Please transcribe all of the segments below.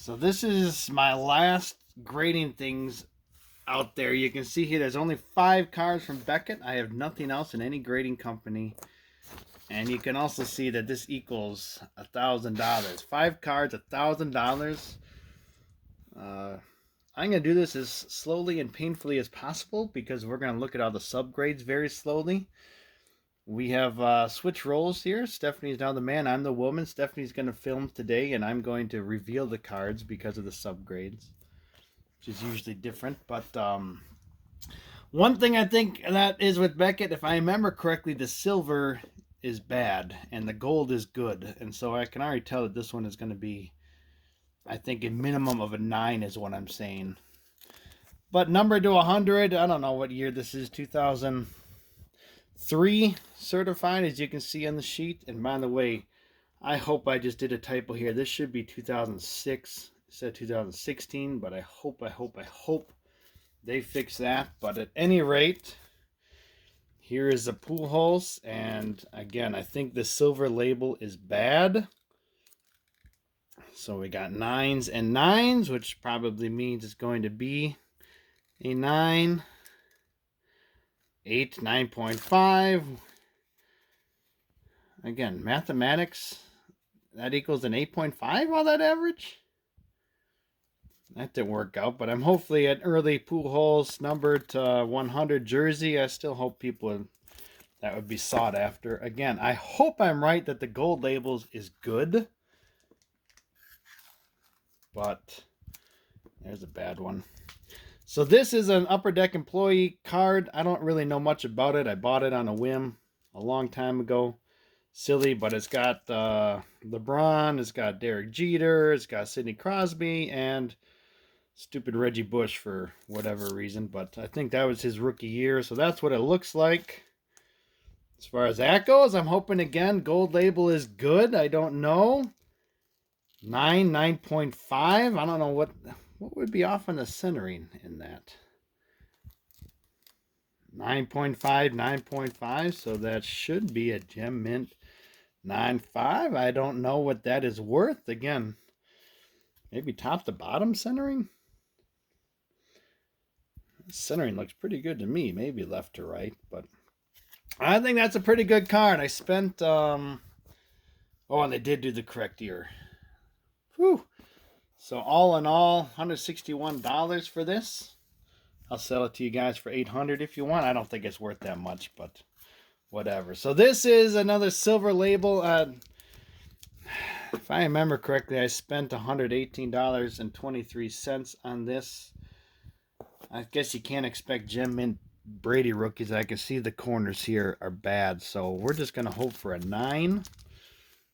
So this is my last grading things out there. You can see here there's only 5 cards from Beckett. I have nothing else in any grading company. And you can also see that this equals $1,000. 5 cards, $1,000. I'm going to do this as slowly and painfully as possible because we're going to look at all the subgrades very slowly. We have switch roles here. Stephanie's now the man. I'm the woman. Stephanie's going to film today, and I'm going to reveal the cards because of the subgrades, which is usually different. But one thing I think that is with Beckett, if I remember correctly, the silver is bad and the gold is good. And so I can already tell that this one is going to be, I think, a minimum of a 9 is what I'm saying. But number to 100, I don't know what year this is, 2003 certified, as you can see on the sheet. And by the way, I hope I just did a typo here. This should be 2006. It said 2016, but I hope they fix that. But at any rate, here is the pool holes. And again, I think the silver label is bad. So we got 9s and 9s, which probably means it's going to be a 9. 8, 9.5. Again, mathematics, that equals an 8.5 on that average. That didn't work out, but I'm hopefully at early pool holes numbered to 100 jersey. I still hope people that would be sought after. Again, I hope I'm right that the gold labels is good. But there's a bad one. So this is an Upper Deck employee card. I don't really know much about it. I bought it on a whim a long time ago. Silly, but it's got LeBron, it's got Derek Jeter, it's got Sidney Crosby, and stupid Reggie Bush for whatever reason. But I think that was his rookie year, so that's what it looks like. As far as that goes, I'm hoping again gold label is good. I don't know. 9.5. I don't know what would be off on the centering in that. 9.5, 9.5. So that should be a gem mint 9.5. I don't know what that is worth. Again, maybe top to bottom centering. Centering looks pretty good to me. Maybe left to right, but I think that's a pretty good card. I spent oh, and they did do the correct year. Whew. So all in all, $161 for this. I'll sell it to you guys for $800 if you want. I don't think it's worth that much, but whatever. So this is another silver label. If I remember correctly, I spent $118.23 on this. I guess you can't expect gem mint Brady rookies. I can see the corners here are bad, so we're just going to hope for a 9.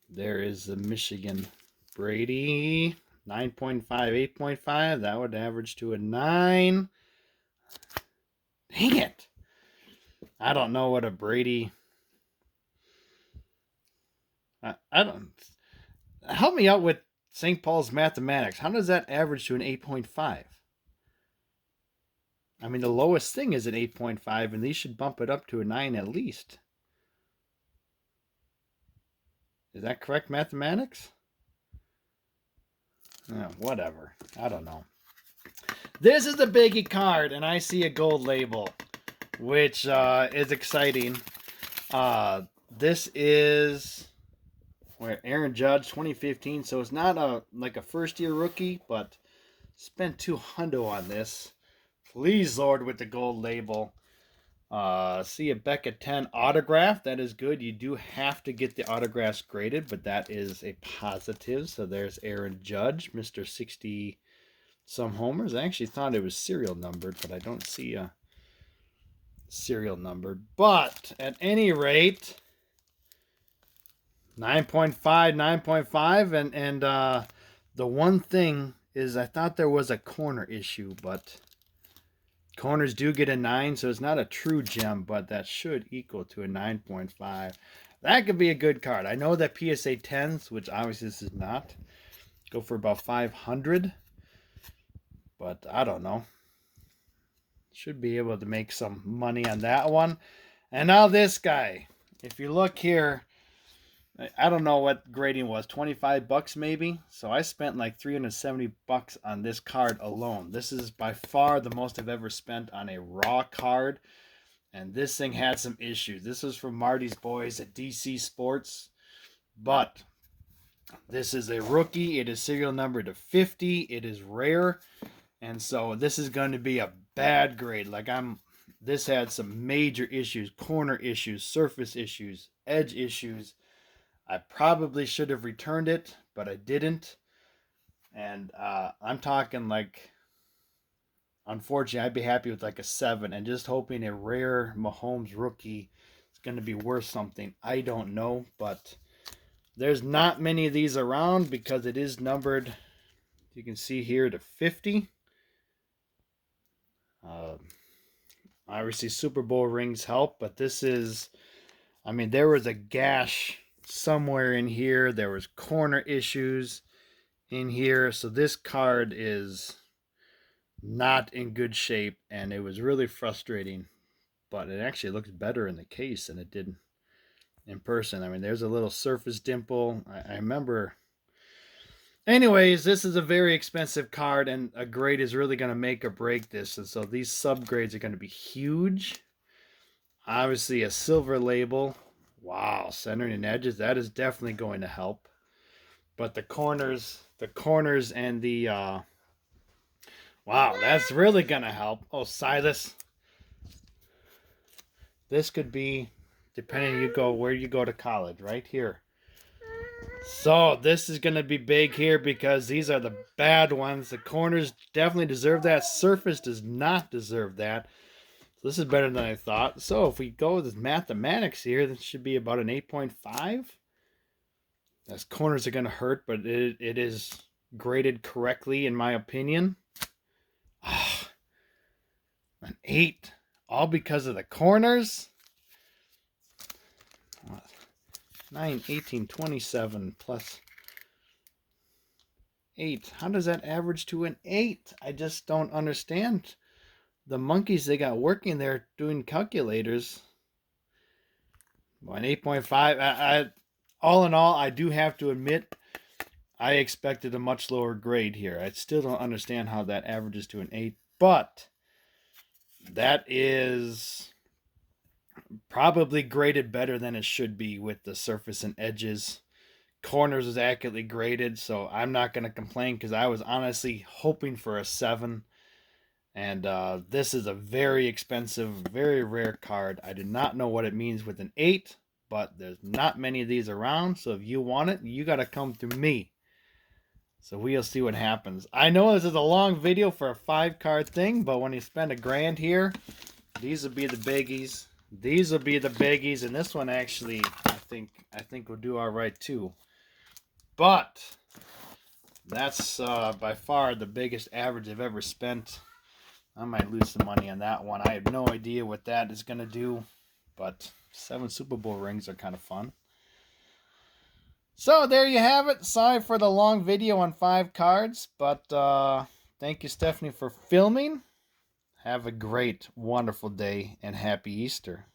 There is the Michigan Brady. 9.5, 8.5. That would average to a 9. Dang it. I don't know what a Brady... I don't... Help me out with St. Paul's mathematics. How does that average to an 8.5? I mean, the lowest thing is an 8.5, and these should bump it up to a 9 at least. Is that correct mathematics? Whatever. I don't know. This is the biggie card, and I see a gold label, which is exciting. This is Aaron Judge, 2015. So it's not like a first-year rookie, but spent $200 on this. Please, Lord, with the gold label. See a Beckett 10 autograph. That is good. You do have to get the autographs graded, but that is a positive. So there's Aaron Judge, Mr. 60-some homers. I actually thought it was serial numbered, but I don't see a serial numbered. But at any rate, 9.5, 9.5. And the one thing is I thought there was a corner issue, but... corners do get a 9, so it's not a true gem, but that should equal to a 9.5. That could be a good card. I know that PSA 10s, which obviously this is not, go for about $500. But I don't know. Should be able to make some money on that one. And now this guy. If you look here, I don't know what grading was, 25 bucks maybe. So I spent like 370 bucks on this card alone. This is by far the most I've ever spent on a raw card. And this thing had some issues. This was from Marty's boys at DC Sports. But this is a rookie. It is serial number to 50. It is rare. And so this is going to be a bad grade. This had some major issues, corner issues, surface issues, edge issues. I probably should have returned it, but I didn't. And I'm talking like, unfortunately, I'd be happy with like a 7 and just hoping a rare Mahomes rookie is going to be worth something. I don't know, but there's not many of these around because it is numbered, you can see here, to 50. Obviously, Super Bowl rings help, but this is, I mean, there was a gash somewhere in here. There was corner issues in here. So this card is not in good shape, and it was really frustrating. But it actually looks better in the case than it did in person. I mean, there's a little surface dimple. I remember. Anyways, this is a very expensive card, and a grade is really going to make or break this. And so these subgrades are going to be huge. Obviously, a silver label. Wow, centering and edges, that is definitely going to help. But the corners and the wow, that's really going to help. Oh, Silas. This could be, depending where you go to college, right here. So this is going to be big here because these are the bad ones. The corners definitely deserve that. Surface does not deserve that. So this is better than I thought. So if we go with mathematics here, this should be about an 8.5. As corners are going to hurt, but it is graded correctly in my opinion. Ah, an 8. All because of the corners. 9, 18, 27 plus 8. How does that average to an 8? I just don't understand. The monkeys they got working there doing calculators. Well, an 8.5. All in all, I do have to admit, I expected a much lower grade here. I still don't understand how that averages to an 8, but that is probably graded better than it should be with the surface and edges. Corners is accurately graded, so I'm not going to complain because I was honestly hoping for a 7. And this is a very expensive, very rare card. I do not know what it means with an 8, but there's not many of these around. So if you want it, you got to come through me. So we'll see what happens. I know this is a long video for a 5-card thing, but when you spend $1,000 here, these will be the biggies. These will be the biggies, and this one actually, I think will do all right too. But that's by far the biggest average I've ever spent. I might lose some money on that one. I have no idea what that is going to do, but 7 Super Bowl rings are kind of fun. So there you have it. Sorry for the long video on 5 cards, but thank you, Stephanie, for filming. Have a great, wonderful day, and happy Easter.